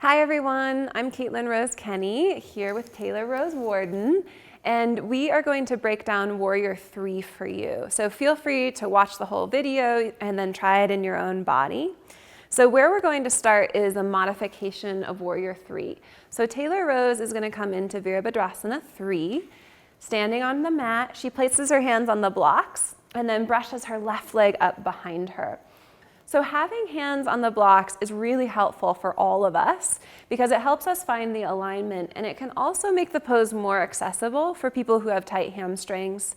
Hi everyone, I'm Caitlin Rose Kenney here with Taylor Rose Warden, and we are going to break down Warrior 3 for you. So feel free to watch the whole video and then try it in your own body. So where we're going to start is a modification of Warrior 3. So Taylor Rose is going to come into Virabhadrasana 3. Standing on the mat, she places her hands on the blocks and then brushes her left leg up behind her. So having hands on the blocks is really helpful for all of us because it helps us find the alignment, and it can also make the pose more accessible for people who have tight hamstrings.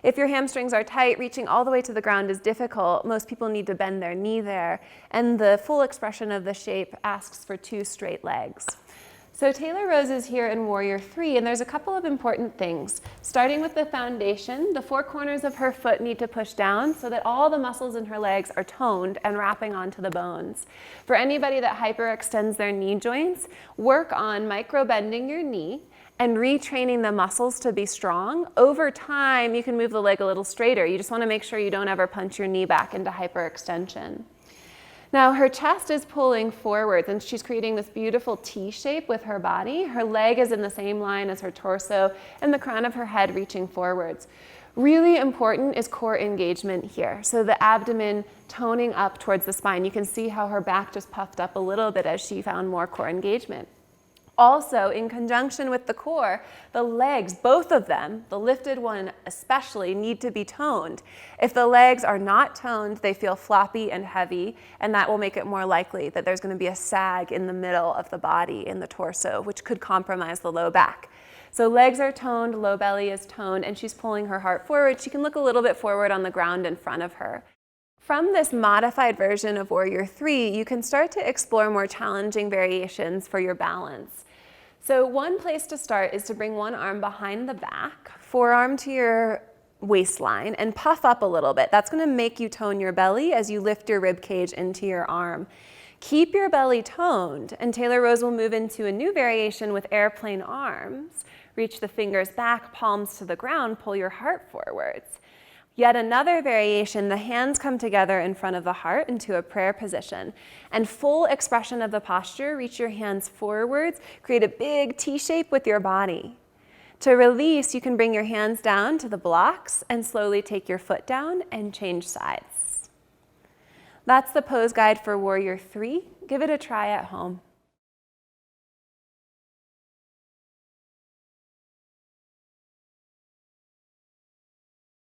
If your hamstrings are tight, reaching all the way to the ground is difficult. Most people need to bend their knee there, and the full expression of the shape asks for 2 straight legs. So Taylor Rose is here in Warrior 3, and there's a couple of important things. Starting with the foundation, the 4 corners of her foot need to push down so that all the muscles in her legs are toned and wrapping onto the bones. For anybody that hyperextends their knee joints, work on micro-bending your knee and retraining the muscles to be strong. Over time, you can move the leg a little straighter. You just want to make sure you don't ever punch your knee back into hyperextension. Now her chest is pulling forwards and she's creating this beautiful T shape with her body. Her leg is in the same line as her torso and the crown of her head reaching forwards. Really important is core engagement here. So the abdomen toning up towards the spine. You can see how her back just puffed up a little bit as she found more core engagement. Also, in conjunction with the core, the legs, both of them, the lifted one especially, need to be toned. If the legs are not toned, they feel floppy and heavy, and that will make it more likely that there's going to be a sag in the middle of the body, in the torso, which could compromise the low back. So legs are toned, low belly is toned, and she's pulling her heart forward. She can look a little bit forward on the ground in front of her. From this modified version of Warrior 3, you can start to explore more challenging variations for your balance. So one place to start is to bring one arm behind the back, forearm to your waistline, and puff up a little bit. That's going to make you tone your belly as you lift your rib cage into your arm. Keep your belly toned, and Taylor Rose will move into a new variation with airplane arms. Reach the fingers back, palms to the ground, pull your heart forwards. Yet another variation, the hands come together in front of the heart into a prayer position. And full expression of the posture, reach your hands forwards, create a big T shape with your body. To release, you can bring your hands down to the blocks and slowly take your foot down and change sides. That's the pose guide for Warrior 3. Give it a try at home.